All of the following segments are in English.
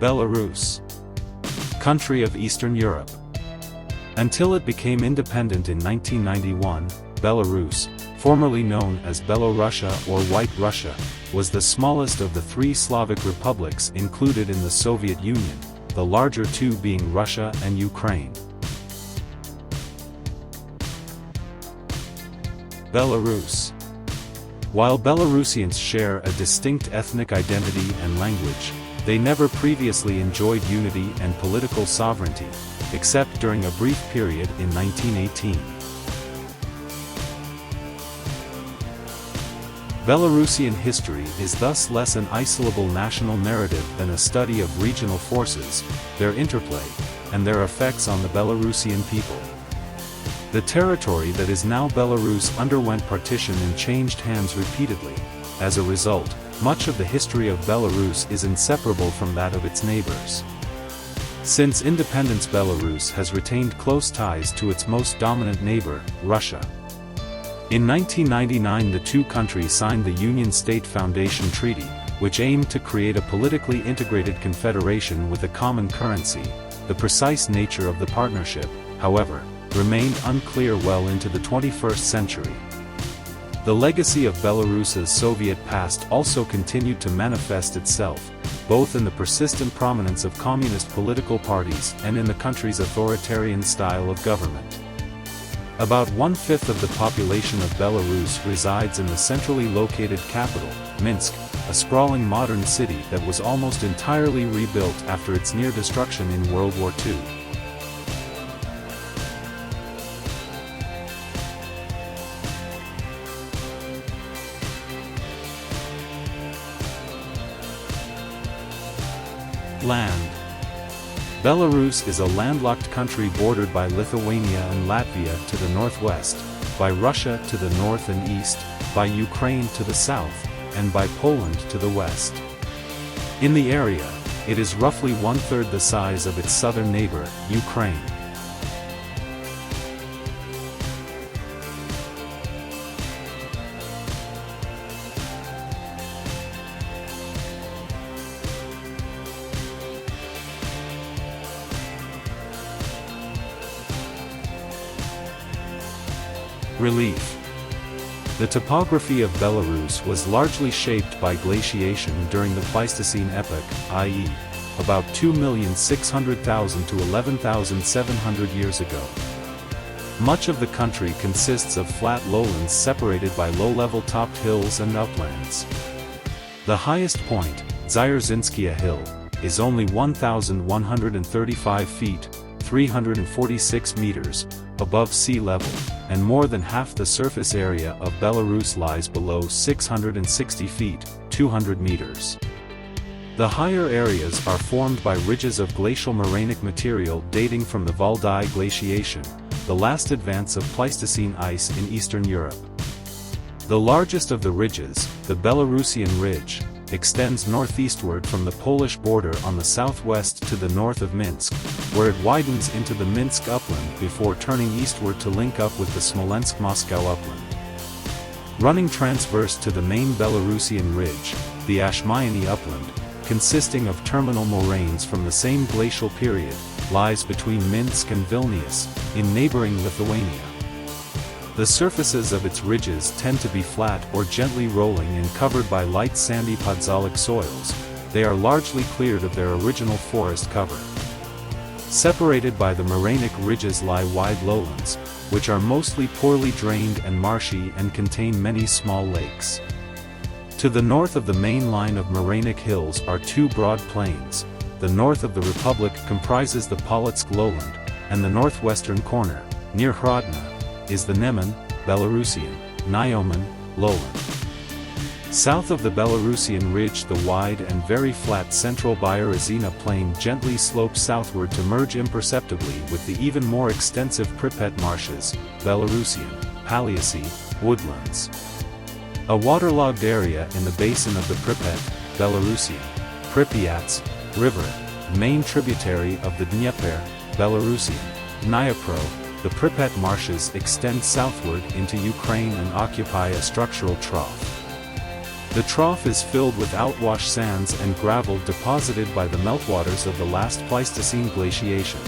Belarus. Country of Eastern Europe. Until it became independent in 1991, Belarus, formerly known as Belorussia or White Russia, was the smallest of the three Slavic republics included in the Soviet Union, the larger two being Russia and Ukraine. Belarus. While Belarusians share a distinct ethnic identity and language, they never previously enjoyed unity and political sovereignty, except during a brief period in 1918. Belarusian history is thus less an isolable national narrative than a study of regional forces, their interplay, and their effects on the Belarusian people. The territory that is now Belarus underwent partition and changed hands repeatedly. As a result, much of the history of Belarus is inseparable from that of its neighbors. Since independence, Belarus has retained close ties to its most dominant neighbor, Russia. In 1999, the two countries signed the Union State Foundation Treaty, which aimed to create a politically integrated confederation with a common currency. The precise nature of the partnership, however, remained unclear well into the 21st century. The legacy of Belarus's Soviet past also continued to manifest itself, both in the persistent prominence of communist political parties and in the country's authoritarian style of government. About 1/5 of the population of Belarus resides in the centrally located capital, Minsk, a sprawling modern city that was almost entirely rebuilt after its near destruction in World War II. Land. Belarus is a landlocked country bordered by Lithuania and Latvia to the northwest, by Russia to the north and east, by Ukraine to the south, and by Poland to the west. In the area, it is roughly 1/3 the size of its southern neighbor, Ukraine. Relief. The topography of Belarus was largely shaped by glaciation during the Pleistocene epoch, i.e., about 2,600,000 to 11,700 years ago. Much of the country consists of flat lowlands separated by low-level topped hills and uplands. The highest point, Dzierżynska Hill, is only 1,135 feet, 346 meters, above sea level, and more than half the surface area of Belarus lies below 660 feet, 200 meters. The higher areas are formed by ridges of glacial morainic material dating from the Valdai glaciation, the last advance of Pleistocene ice in Eastern Europe. The largest of the ridges, the Belarusian Ridge, extends northeastward from the Polish border on the southwest to the north of Minsk, where it widens into the Minsk upland before turning eastward to link up with the Smolensk-Moscow upland. Running transverse to the main Belarusian Ridge, the Ashmayany upland, consisting of terminal moraines from the same glacial period, lies between Minsk and Vilnius, in neighboring Lithuania. The surfaces of its ridges tend to be flat or gently rolling and covered by light sandy podzolic soils. They are largely cleared of their original forest cover. Separated by the morainic ridges lie wide lowlands, which are mostly poorly drained and marshy and contain many small lakes. To the north of the main line of morainic hills are two broad plains. The north of the Republic comprises the Polotsk lowland, and the northwestern corner, near Hrodna, is the Neman, Belarusian, Nyoman, lowland. South of the Belarusian Ridge, the wide and very flat central Byarizina plain gently slopes southward to merge imperceptibly with the even more extensive Pripet marshes, Belarusian, Paliacy, woodlands. A waterlogged area in the basin of the Pripet, Belarusian, Pripyats, river, main tributary of the Dnieper, Belarusian, Dniepro. The Pripet marshes extend southward into Ukraine and occupy a structural trough. The trough is filled with outwash sands and gravel deposited by the meltwaters of the last Pleistocene glaciation.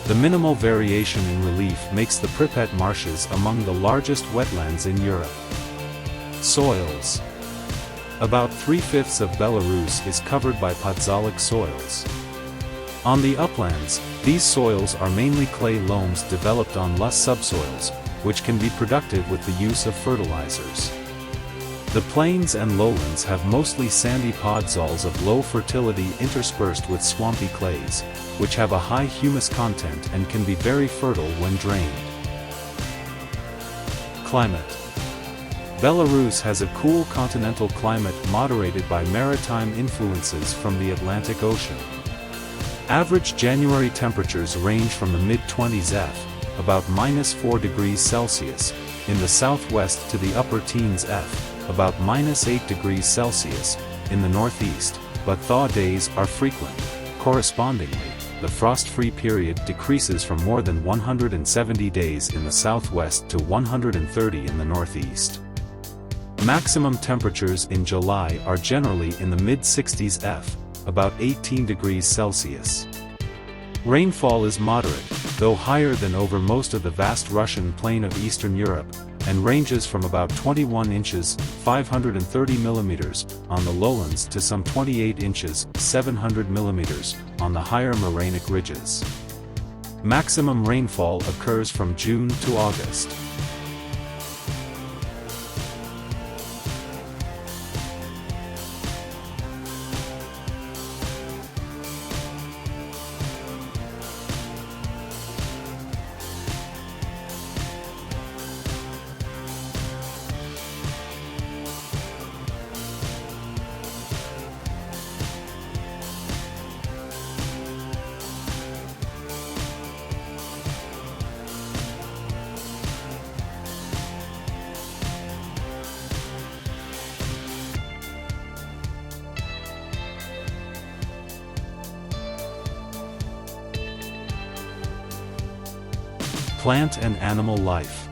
The minimal variation in relief makes the Pripyat marshes among the largest wetlands in Europe. Soils. About 3/5 of Belarus is covered by podzolic soils. On the uplands, these soils are mainly clay loams developed on loess subsoils, which can be productive with the use of fertilizers. The plains and lowlands have mostly sandy podzols of low fertility interspersed with swampy clays, which have a high humus content and can be very fertile when drained. Climate. Belarus has a cool continental climate moderated by maritime influences from the Atlantic Ocean. Average January temperatures range from the mid-20s F, about -4 degrees Celsius, in the southwest to the upper teens F, about -8 degrees Celsius, in the northeast, but thaw days are frequent. Correspondingly, the frost-free period decreases from more than 170 days in the southwest to 130 in the northeast. Maximum temperatures in July are generally in the mid-60s F, about 18 degrees Celsius. Rainfall is moderate, though higher than over most of the vast Russian plain of Eastern Europe, and ranges from about 21 inches, 530 millimeters, on the lowlands to some 28 inches, 700 millimeters, on the higher morainic ridges. Maximum rainfall occurs from June to August. Plant and animal life.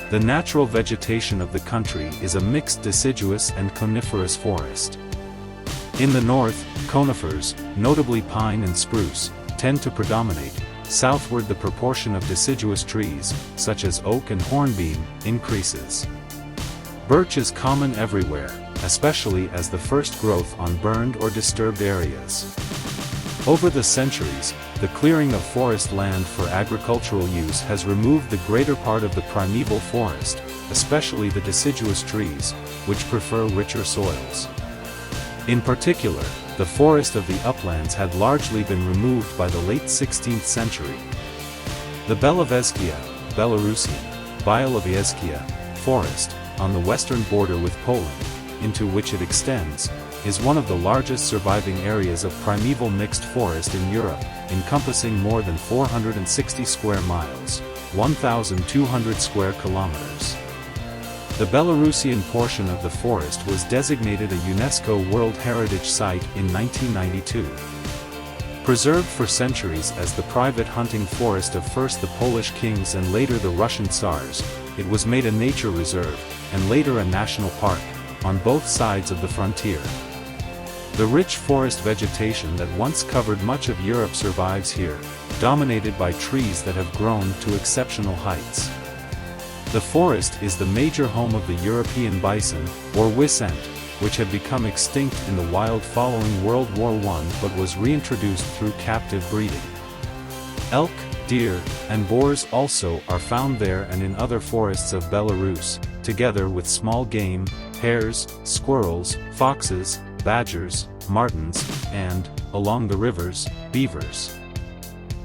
The natural vegetation of the country is a mixed deciduous and coniferous forest. In the north, conifers, notably pine and spruce, tend to predominate. Southward, the proportion of deciduous trees, such as oak and hornbeam, increases. Birch is common everywhere, especially as the first growth on burned or disturbed areas. Over the centuries, the clearing of forest land for agricultural use has removed the greater part of the primeval forest, especially the deciduous trees, which prefer richer soils. In particular, the forest of the uplands had largely been removed by the late 16th century. The Belavia, Belarusian, Belavia forest, on the western border with Poland, into which it extends, is one of the largest surviving areas of primeval mixed forest in Europe, encompassing more than 460 square miles, 1,200 square kilometers. The Belarusian portion of the forest was designated a UNESCO World Heritage Site in 1992. Preserved for centuries as the private hunting forest of first the Polish kings and later the Russian Tsars, it was made a nature reserve, and later a national park, on both sides of the frontier. The rich forest vegetation that once covered much of Europe survives here, dominated by trees that have grown to exceptional heights. The forest is the major home of the European bison, or wisent, which had become extinct in the wild following World War I but was reintroduced through captive breeding. Elk, deer, and boars also are found there and in other forests of Belarus, together with small game, hares, squirrels, foxes, badgers, martens, and, along the rivers, beavers.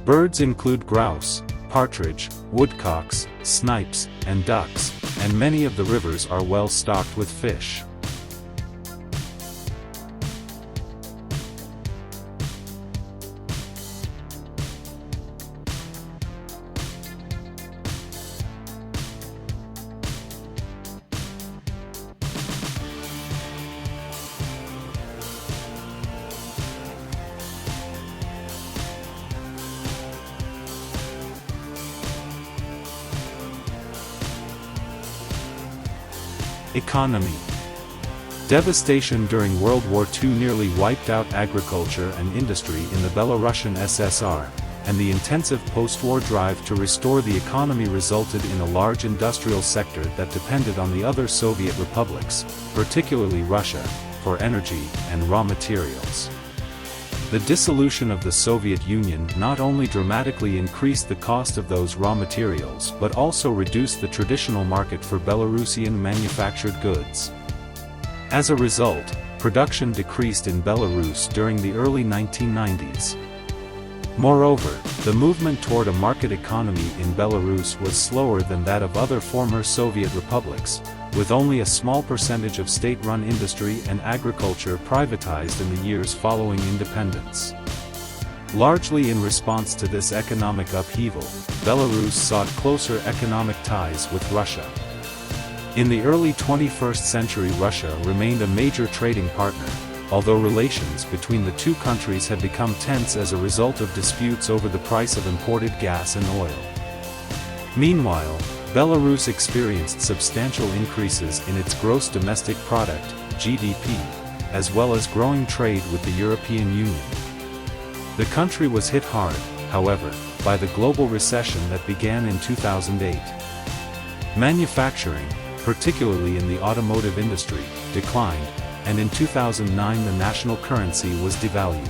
Birds include grouse, partridge, woodcocks, snipes, and ducks, and many of the rivers are well stocked with fish. Economy. Devastation during World War II nearly wiped out agriculture and industry in the Belarusian SSR, and the intensive post-war drive to restore the economy resulted in a large industrial sector that depended on the other Soviet republics, particularly Russia, for energy and raw materials. The dissolution of the Soviet Union not only dramatically increased the cost of those raw materials but also reduced the traditional market for Belarusian manufactured goods. As a result, production decreased in Belarus during the early 1990s. Moreover, the movement toward a market economy in Belarus was slower than that of other former Soviet republics, with only a small percentage of state-run industry and agriculture privatized in the years following independence. Largely in response to this economic upheaval, Belarus sought closer economic ties with Russia. In the early 21st century, Russia remained a major trading partner, although relations between the two countries had become tense as a result of disputes over the price of imported gas and oil. Meanwhile, Belarus experienced substantial increases in its gross domestic product, GDP, as well as growing trade with the European Union. The country was hit hard, however, by the global recession that began in 2008. Manufacturing, particularly in the automotive industry, declined, and in 2009 the national currency was devalued.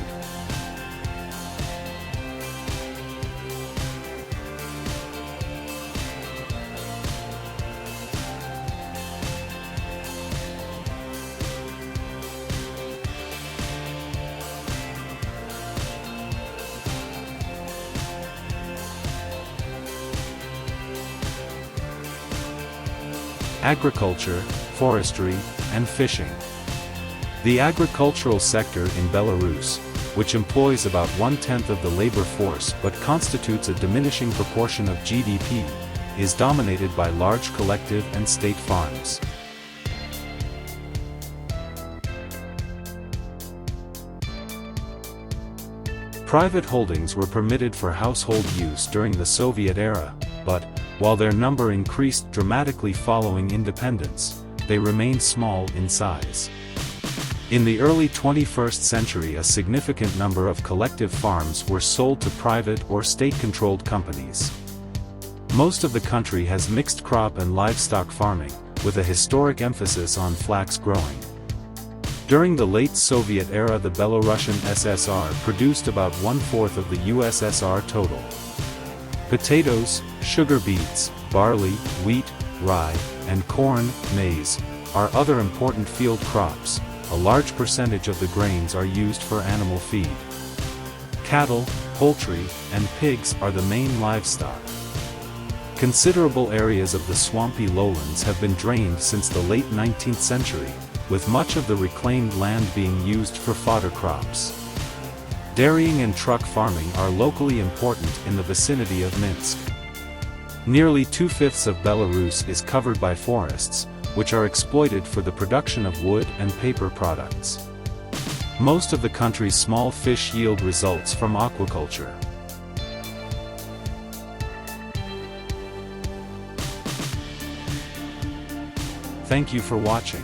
Agriculture, forestry, and fishing. The agricultural sector in Belarus, which employs about 1/10 of the labor force but constitutes a diminishing proportion of GDP, is dominated by large collective and state farms. Private holdings were permitted for household use during the Soviet era, but, while their number increased dramatically following independence, they remained small in size. In the early 21st century, a significant number of collective farms were sold to private or state-controlled companies. Most of the country has mixed crop and livestock farming, with a historic emphasis on flax growing. During the late Soviet era, the Belarusian SSR produced about 1/4 of the USSR total. Potatoes, sugar beets, barley, wheat, rye, and corn, maize, are other important field crops. A large percentage of the grains are used for animal feed. Cattle, poultry, and pigs are the main livestock. Considerable areas of the swampy lowlands have been drained since the late 19th century, with much of the reclaimed land being used for fodder crops. Dairying and truck farming are locally important in the vicinity of Minsk. Nearly 2/5 of Belarus is covered by forests, which are exploited for the production of wood and paper products. Most of the country's small fish yield results from aquaculture. Thank you for watching.